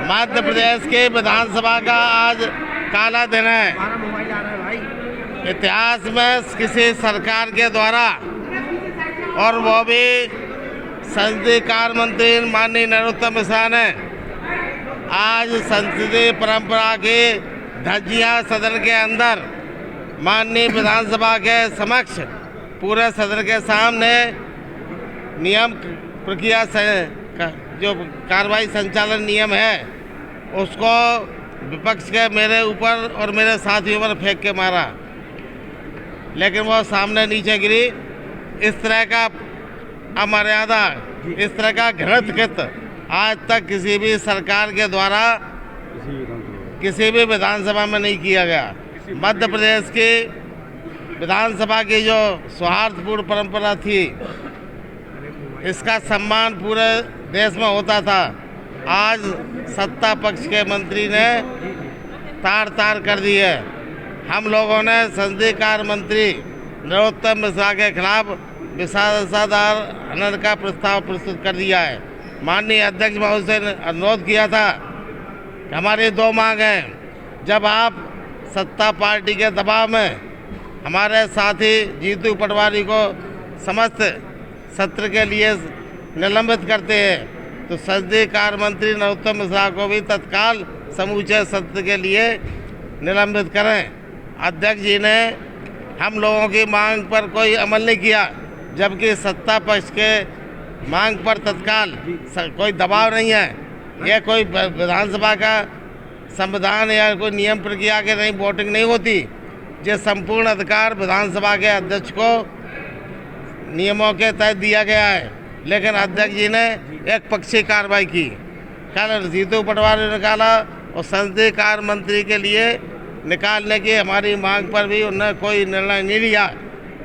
मध्य प्रदेश के विधानसभा का आज काला दिन है। इतिहास में किसी सरकार के द्वारा, और वो भी संसदीय कार्य मंत्री माननीय नरोत्तम मिश्रा ने आज संसदीय परंपरा की धज्जियां सदन के अंदर माननीय विधानसभा के समक्ष पूरे सदन के सामने नियम प्रक्रिया से जो कार्रवाई संचालन नियम है उसको विपक्ष के मेरे ऊपर और मेरे साथियों पर फेंक के मारा, लेकिन वो सामने नीचे गिरी। इस तरह का अमर्यादा, इस तरह का घृणित कृत्य आज तक किसी भी सरकार के द्वारा किसी भी विधानसभा में नहीं किया गया। मध्य प्रदेश की विधानसभा की जो सौहार्दपूर्ण परंपरा थी, इसका सम्मान पूरे देश में होता था, आज सत्ता पक्ष के मंत्री ने तार तार कर दी है। हम लोगों ने संसदीय कार्य मंत्री नरोत्तम मिश्रा के खिलाफ विशेषाधिकार हनन का प्रस्ताव प्रस्तुत कर दिया है। माननीय अध्यक्ष महोदय ने अनुरोध किया था कि हमारी दो मांग हैं। जब आप सत्ता पार्टी के दबाव में हमारे साथी जीतू पटवारी को समस्त सत्र के लिए निलंबित करते हैं, तो संसदीय कार्य मंत्री नरोत्तम मिश्रा को भी तत्काल समूचे सत्र के लिए निलंबित करें। अध्यक्ष जी ने हम लोगों की मांग पर कोई अमल नहीं किया, जबकि सत्ता पक्ष के मांग पर तत्काल कोई दबाव नहीं है। यह कोई विधानसभा का संविधान या कोई नियम प्रक्रिया के नहीं वोटिंग नहीं होती। ये संपूर्ण अधिकार विधानसभा के अध्यक्ष को नियमों के तहत दिया गया है, लेकिन अध्यक्ष जी ने एक पक्षीय कार्रवाई की। कल जीतू पटवारी ने निकाला और संसदीय कार्य मंत्री के लिए निकालने की हमारी मांग पर भी उन्होंने कोई निर्णय नहीं लिया।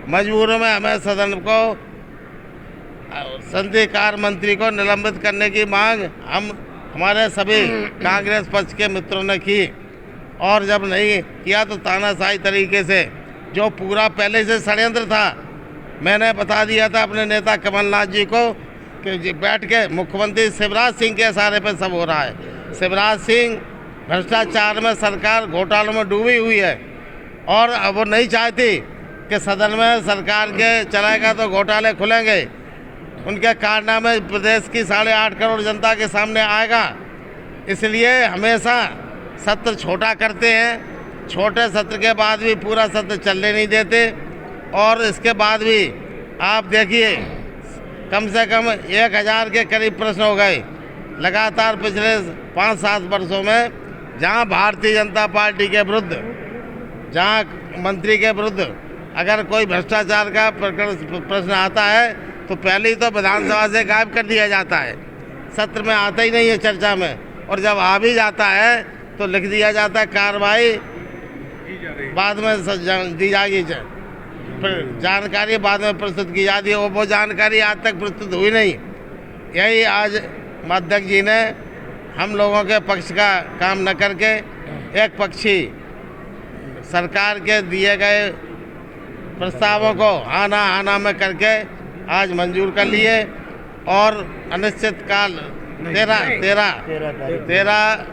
मजबूरी में हमें सदन को संसदीय कार्य मंत्री को निलंबित करने की मांग हमारे सभी कांग्रेस पक्ष के मित्रों ने की, और जब नहीं किया तो तानाशाही तरीके से जो पूरा पहले से षड्यंत्र था, मैंने बता दिया था अपने नेता कमलनाथ जी को कि बैठ के मुख्यमंत्री शिवराज सिंह के इशारे पर सब हो रहा है। शिवराज सिंह भ्रष्टाचार में, सरकार घोटालों में डूबी हुई है, और अब वो नहीं चाहती कि सदन में सरकार के चलाएगा तो घोटाले खुलेंगे। उनके कारनामे प्रदेश की 8.5 करोड़ जनता के सामने आएगा, इसलिए हमेशा सत्र छोटा करते हैं। छोटे सत्र के बाद भी पूरा सत्र चलने नहीं देते, और इसके बाद भी आप देखिए कम से कम 1000 के करीब प्रश्न हो गए लगातार पिछले 5-7 वर्षों में। जहां भारतीय जनता पार्टी के विरुद्ध, जहां मंत्री के विरुद्ध अगर कोई भ्रष्टाचार का प्रश्न आता है तो पहले ही तो विधानसभा से गायब कर दिया जाता है, सत्र में आता ही नहीं है चर्चा में, और जब आ भी जाता है तो लिख दिया जाता है कार्रवाई बाद में दी जाएगी, जानकारी बाद में प्रस्तुत की जाती है। वो जानकारी आज तक प्रस्तुत हुई नहीं। यही आज अध्यक्ष जी ने हम लोगों के पक्ष का काम न करके एक पक्षी सरकार के दिए गए प्रस्तावों को आना में करके आज मंजूर कर लिए, और अनिश्चित काल 13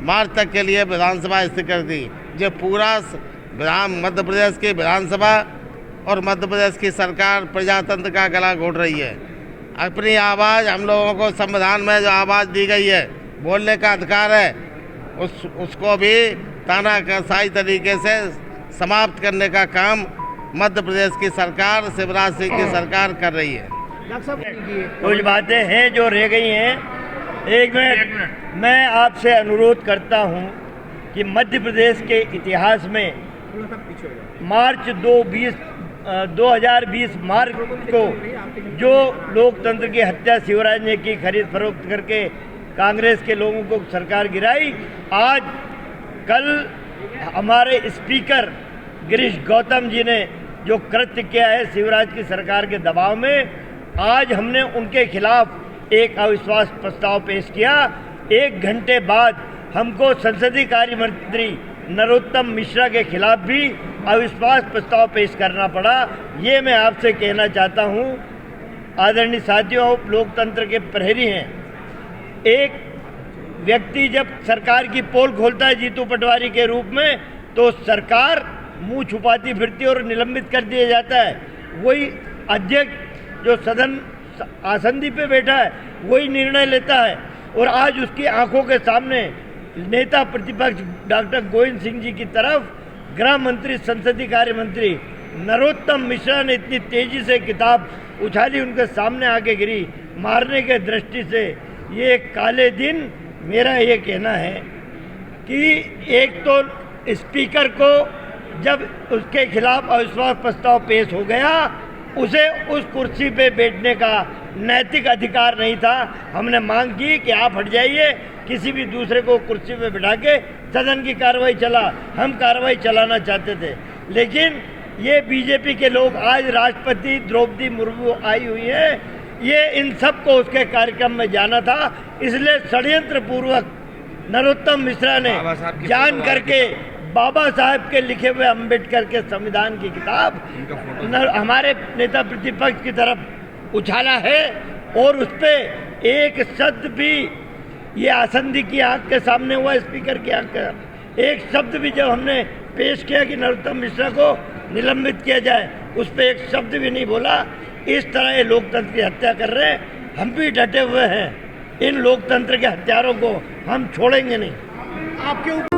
मार्च तक के लिए विधानसभा स्थिर कर दी। जो पूरा मध्य प्रदेश की विधानसभा और मध्य प्रदेश की सरकार प्रजातंत्र का गला घोट रही है। अपनी आवाज़, हम लोगों को संविधान में जो आवाज़ दी गई है, बोलने का अधिकार है, उसको भी तानाशाही तरीके से समाप्त करने का काम मध्य प्रदेश की सरकार, शिवराज सिंह की सरकार कर रही है। कुछ बातें हैं जो रह गई हैं। एक मिनट, मैं आपसे अनुरोध करता हूं कि मध्य प्रदेश के इतिहास में मार्च 2020 मार्च को जो लोकतंत्र की हत्या शिवराज ने की, खरीद फरोख्त करके कांग्रेस के लोगों को सरकार गिराई, आज कल हमारे स्पीकर गिरीश गौतम जी ने जो कृत्य किया है शिवराज की सरकार के दबाव में, आज हमने उनके खिलाफ एक अविश्वास प्रस्ताव पेश किया। 1 घंटे बाद हमको संसदीय कार्य मंत्री नरोत्तम मिश्रा के खिलाफ भी अविश्वास प्रस्ताव पेश करना पड़ा। ये मैं आपसे कहना चाहता हूँ, आदरणीय साथियों, लोकतंत्र के प्रहरी हैं। एक व्यक्ति जब सरकार की पोल खोलता है जीतू पटवारी के रूप में, तो सरकार मुंह छुपाती फिरती और निलंबित कर दिया जाता है। वही अध्यक्ष जो सदन आसंदी पे बैठा है वही निर्णय लेता है। और आज उसकी आंखों के सामने नेता प्रतिपक्ष डॉक्टर गोविंद सिंह जी की तरफ गृह मंत्री संसदीय कार्य मंत्री नरोत्तम मिश्रा ने इतनी तेजी से किताब उछाली, उनके सामने आके गिरी मारने के दृष्टि से। ये काले दिन मेरा ये कहना है कि एक तो स्पीकर को जब उसके खिलाफ अविश्वास प्रस्ताव पेश हो गया, उसे उस कुर्सी पे बैठने का नैतिक अधिकार नहीं था। हमने मांग की कि आप हट जाइए, किसी भी दूसरे को कुर्सी पे बिठा के सदन की कार्रवाई चला। हम कार्रवाई चलाना चाहते थे, लेकिन ये बीजेपी के लोग, आज राष्ट्रपति द्रौपदी मुर्मू आई हुई है, ये इन सब को उसके कार्यक्रम में जाना था, इसलिए षड्यंत्र पूर्वक नरोत्तम मिश्रा ने जान करके बाबा साहब के लिखे हुए अंबेडकर के संविधान की किताब हमारे नेता प्रतिपक्ष की तरफ उछाला है। और उस पर एक शब्द भी, ये आसंदी की आंख के सामने हुआ, स्पीकर की आंख का एक शब्द भी जब हमने पेश किया कि नरोत्तम मिश्रा को निलंबित किया जाए, उस पर एक शब्द भी नहीं बोला। इस तरह ये लोकतंत्र की हत्या कर रहे हैं। हम भी डटे हुए हैं, इन लोकतंत्र के हत्यारों को हम छोड़ेंगे नहीं। आपके ऊपर